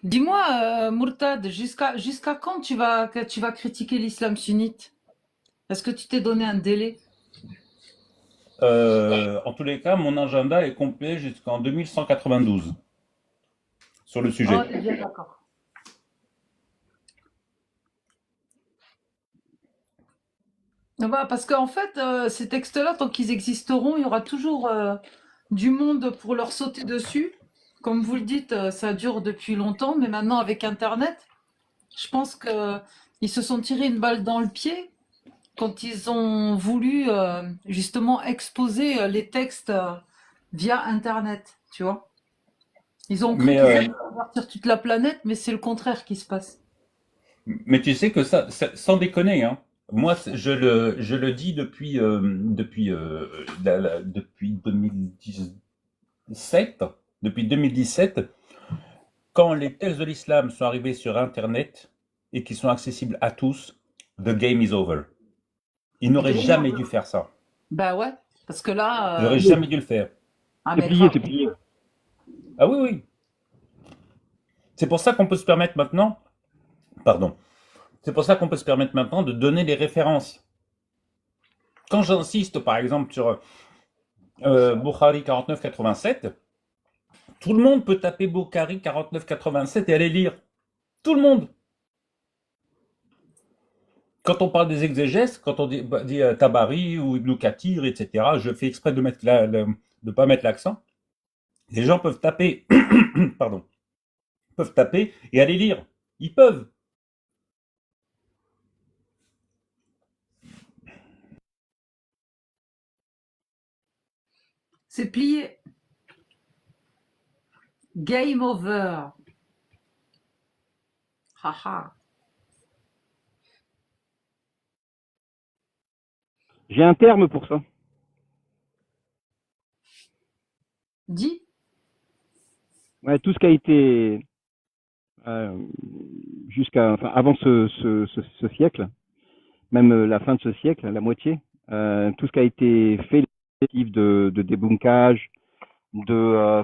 Dis-moi, Murtad, jusqu'à quand que tu vas critiquer l'islam sunnite? Est-ce que tu t'es donné un délai? En tous les cas, mon agenda est complet jusqu'en 2192 sur le Oh, sujet. t'es bien d'accord. Ah bah, parce qu'en fait, ces textes-là, tant qu'ils existeront, il y aura toujours du monde pour leur sauter dessus. Comme vous le dites, ça dure depuis longtemps, mais maintenant avec Internet, je pense que ils se sont tirés une balle dans le pied quand ils ont voulu justement exposer les textes via Internet, tu vois. Ils ont cru Mais, qu'ils allaient convertir toute la planète, mais c'est le contraire qui se passe. mais tu sais que sans déconner, hein, moi, je le dis depuis 2017, depuis 2017, quand les textes de l'islam sont arrivés sur Internet et qui sont accessibles à tous, the game is over. Ils n'auraient Game jamais over. dû faire ça. Bah ouais, parce que Ils là, n'auraient jamais dû le faire. ah C'est mais plié, grave. c'est plié. Ah oui, oui. C'est pour ça qu'on peut se permettre maintenant, pardon, c'est pour ça qu'on peut se permettre maintenant de donner les références. Quand j'insiste, par exemple, sur Bukhari 49-87, tout le monde peut taper Bukhari 49-87 et aller lire. Tout le monde. Quand on parle des exégèses, quand on dit Tabari ou Ibn Kathir, etc., je fais exprès de de pas mettre l'accent. Les gens peuvent taper, pardon, peuvent taper et aller lire. Ils peuvent. C'est plié. Game over. Haha. J'ai un terme pour ça. Dis. Ouais, tout ce qui a été euh, enfin, avant ce siècle, même la fin de ce siècle, la moitié, tout ce qui a été fait, de débunkage,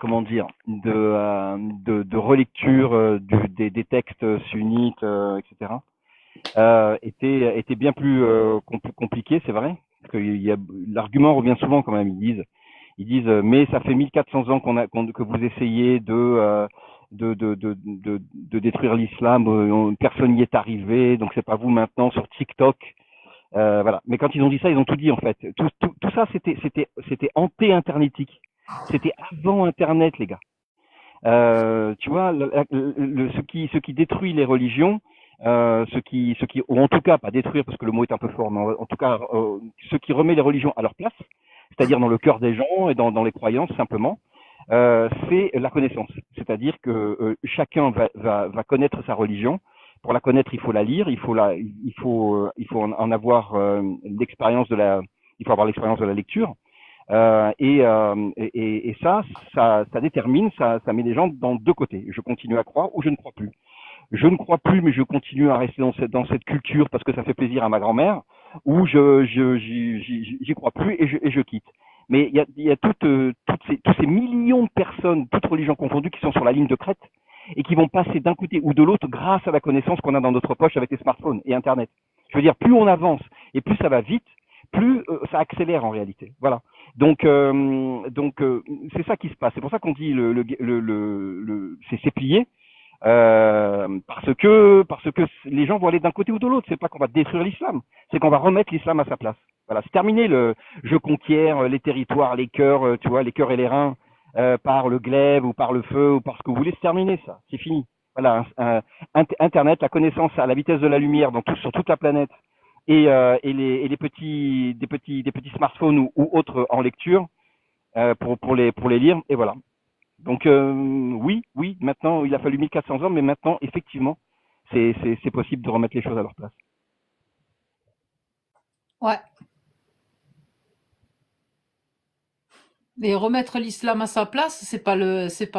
comment dire, de relecture des textes sunnites, etc. Était bien plus compliqué, c'est vrai. Parce que l'argument revient souvent quand même. Ils disent, mais ça fait 1400 ans que vous essayez de détruire l'islam, personne n'y est arrivé, donc c'est pas vous maintenant sur TikTok. Voilà. Mais quand ils ont dit ça, ils ont tout dit en fait. Tout ça, c'était anté-internetique. C'était avant Internet, les gars. Tu vois, ce qui détruit les religions, ou en tout cas, pas détruire parce que le mot est un peu fort, mais en tout cas, ce qui remet les religions à leur place, c'est-à-dire dans le cœur des gens et dans les croyances simplement, c'est la connaissance. C'est-à-dire que chacun va connaître sa religion. Pour la connaître, il faut la lire, il faut en avoir l'expérience il faut avoir l'expérience de la lecture. Et ça détermine, ça met les gens dans deux côtés. Je continue à croire ou je ne crois plus. Je ne crois plus, mais je continue à rester dans cette culture parce que ça fait plaisir à ma grand-mère, ou j'y crois plus et je quitte. Mais il y a tous ces millions de personnes, toutes religions confondues, qui sont sur la ligne de crête et qui vont passer d'un côté ou de l'autre grâce à la connaissance qu'on a dans notre poche avec les smartphones et Internet. Je veux dire, plus on avance et plus ça va vite, plus ça accélère en réalité. Voilà. Donc, c'est ça qui se passe. C'est pour ça qu'on dit c'est plié, parce que les gens vont aller d'un côté ou de l'autre. C'est pas qu'on va détruire l'islam, c'est qu'on va remettre l'islam à sa place. Voilà, c'est terminé le je conquiers les territoires, les cœurs, tu vois, les cœurs et les reins par le glaive ou par le feu ou par ce que vous voulez. C'est terminé ça, c'est fini. Voilà, Internet, la connaissance à la vitesse de la lumière sur toute la planète et les des petits smartphones ou autres en lecture pour les lire et voilà. Donc oui, oui, maintenant il a fallu 1400 ans, mais maintenant effectivement c'est possible de remettre les choses à leur place. Ouais. Et remettre l'islam à sa place,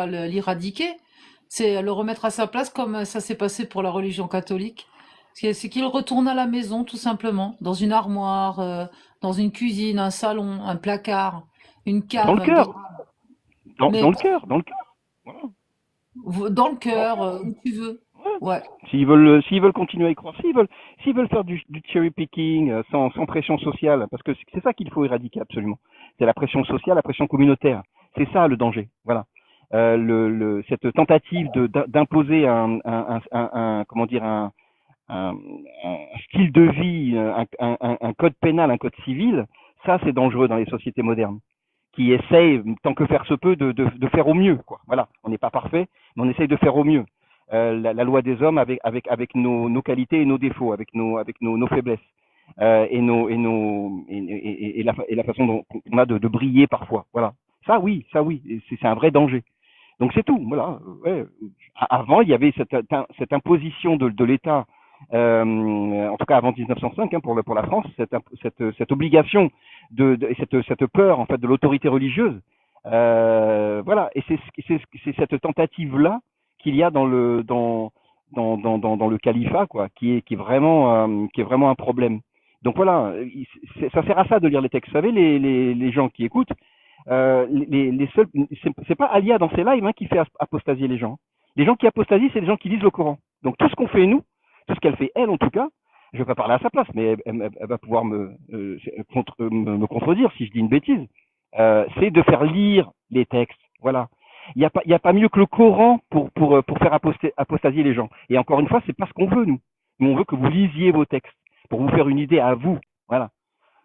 l'éradiquer, c'est le remettre à sa place comme ça s'est passé pour la religion catholique. C'est qu'il retourne à la maison, tout simplement, dans une armoire, dans une cuisine, un salon, un placard, une Dans cave, le un cœur, garage. dans Mais le cœur, dans le cœur. Voilà. dans le cœur, où tu veux. Ouais. Ouais. S'ils veulent continuer à y croire, s'ils veulent faire du cherry picking sans pression sociale, parce que c'est ça qu'il faut éradiquer absolument. C'est la pression sociale, la pression communautaire. C'est ça le danger. Voilà. Cette tentative d'imposer comment dire un style de vie, un code pénal, un code civil, ça c'est dangereux dans les sociétés modernes, qui essayent, tant que faire se peut, de faire au mieux, quoi. Voilà, on n'est pas parfait, mais on essaye de faire au mieux. La loi des hommes avec nos qualités et nos défauts, avec nos faiblesses. Et la façon dont on a de briller parfois. Voilà. Ça oui, c'est un vrai danger. Donc c'est tout. Voilà. Ouais. Avant, il y avait cette imposition de l'État, en tout cas avant 1905, hein, pour la France, cette obligation cette peur en fait de l'autorité religieuse. Voilà. Et c'est cette tentative là qu'il y a dans le califat, quoi, qui est vraiment un problème. Donc voilà, ça sert à ça de lire les textes. Vous savez, les gens qui écoutent, les seuls, c'est pas Alia dans ses lives, hein, qui fait apostasier les gens. Les gens qui apostasient, c'est les gens qui lisent le Coran. Donc tout ce qu'on fait nous, tout ce qu'elle fait elle en tout cas, je vais pas parler à sa place, mais elle va pouvoir me contredire si je dis une bêtise. C'est de faire lire les textes. Voilà. Il y a pas mieux que le Coran pour faire apostasier les gens. Et encore une fois, c'est pas ce qu'on veut nous. Nous on veut que vous lisiez vos textes pour vous faire une idée à vous. Voilà.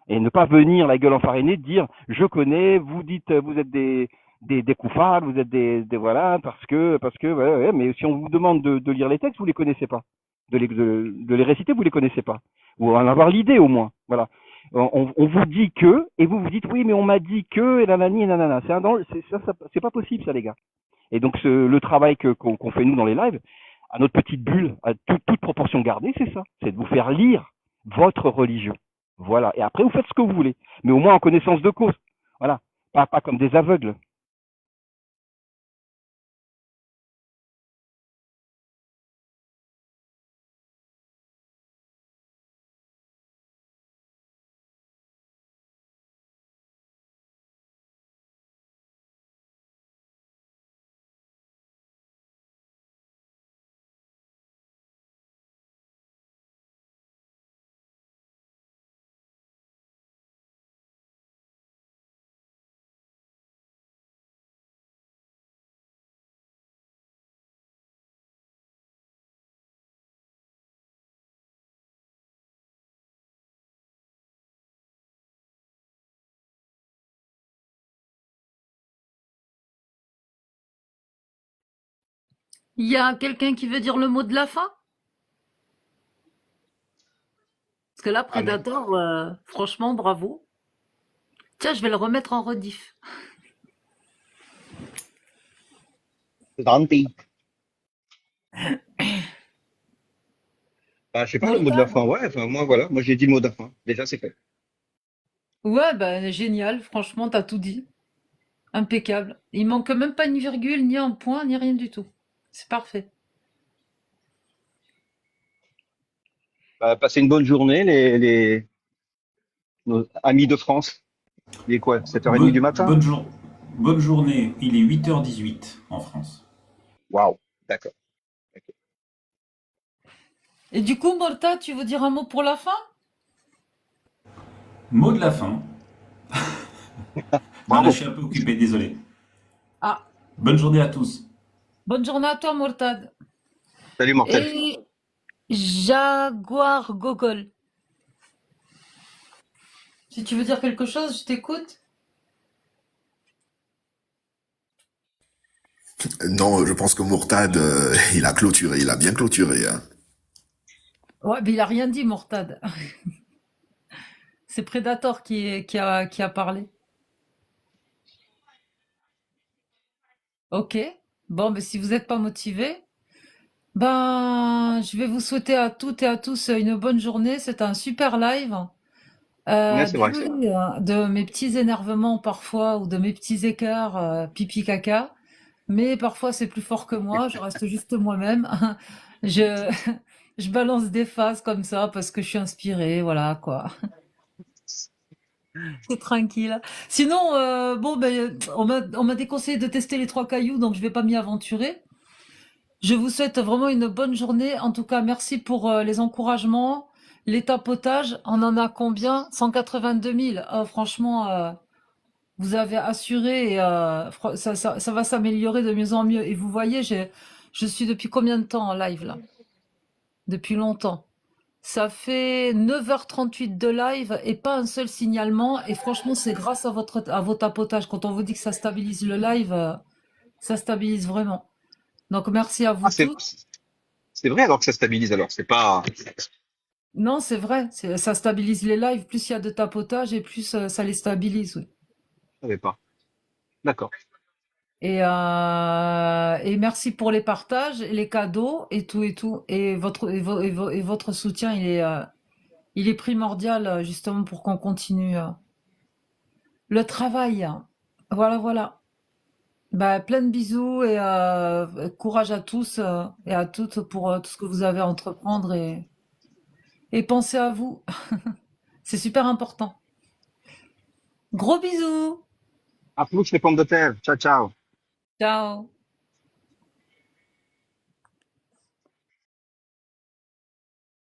Et ne pas venir la gueule enfarinée de dire je connais, vous dites vous êtes des koufars, vous êtes des voilà parce que ouais, mais si on vous demande de lire les textes, vous les connaissez pas. De les réciter, vous les connaissez pas. Ou en avoir l'idée au moins. Voilà. On vous dit que et vous dites oui mais on m'a dit que et nanani et nanana. C'est pas possible ça les gars. Et donc le travail qu'on fait nous dans les lives, à notre petite bulle, à toute proportion gardée, c'est ça, c'est de vous faire lire votre religion. Voilà. Et après, vous faites ce que vous voulez. Mais au moins en connaissance de cause. Voilà. Pas comme des aveugles. Il y a quelqu'un qui veut dire le mot de la fin? Parce que là, Allez, Predator, franchement, bravo. Tiens, je vais le remettre en rediff. c'est gentil. Bah, je sais pas le mot de la Mortal. fin. Ouais, enfin, moi, voilà. Moi, j'ai dit le mot de la fin. Déjà, c'est fait. Ouais, bah, génial. Franchement, t'as tout dit. Impeccable. Il manque même pas une virgule, ni un point, ni rien du tout. C'est parfait. Bah, passez une bonne journée, nos amis de France. Il est quoi? 7h30 du Bonne, matin? bonne, jour- bonne journée. Il est 8h18 en France. Waouh. D'accord. Ok. Et du coup, Morta, tu veux dire un mot pour la fin? Mot de la fin. Non, là, je Bravo. suis un peu occupé, désolé. Ah, Bonne journée à tous. bonne journée à toi, Mortad. Salut, mortel. Et Jaguar Gogol. Si tu veux dire quelque chose, je t'écoute. Non, je pense que Mourtad, il a clôturé, il a bien clôturé, hein. Ouais, mais il a rien dit, Mortad. C'est Predator qui a parlé. Ok. Bon, mais si vous n'êtes pas motivé, ben, je vais vous souhaiter à toutes et à tous une bonne journée. C'est un super live. Ouais, c'est vrai. Désolée de mes petits énervements parfois ou de mes petits écarts pipi caca, mais parfois c'est plus fort que moi. Je reste juste moi-même. Je, je balance des phases comme ça parce que je suis inspirée, voilà quoi. C'est tranquille. Sinon, bon, ben, on m'a déconseillé de tester les trois cailloux, donc je vais pas m'y aventurer. Je vous souhaite vraiment une bonne journée. En tout cas, merci pour les encouragements, les tapotages. On en a combien? 182 000. Franchement, vous avez assuré et ça va s'améliorer de mieux en mieux. Et vous voyez, je suis depuis combien de temps en live là? Depuis longtemps. Ça fait 9h38 de live et pas un seul signalement. Et franchement, c'est grâce à vos tapotages. Quand on vous dit que ça stabilise le live, ça stabilise vraiment. Donc merci à Ah, vous tous. c'est vrai alors que ça stabilise alors. C'est pas. Non, c'est vrai, ça stabilise les lives. Plus il y a de tapotage et plus ça les stabilise, oui. Je savais pas. D'accord. Et merci pour les partages, et les cadeaux et tout et tout. Et votre soutien, il est primordial justement pour qu'on continue le travail. Voilà, voilà. Bah, plein de bisous et courage à tous et à toutes pour tout ce que vous avez à entreprendre et pensez à vous. C'est super important. Gros bisous. À plus les pommes de terre. Ciao, ciao. Ciao.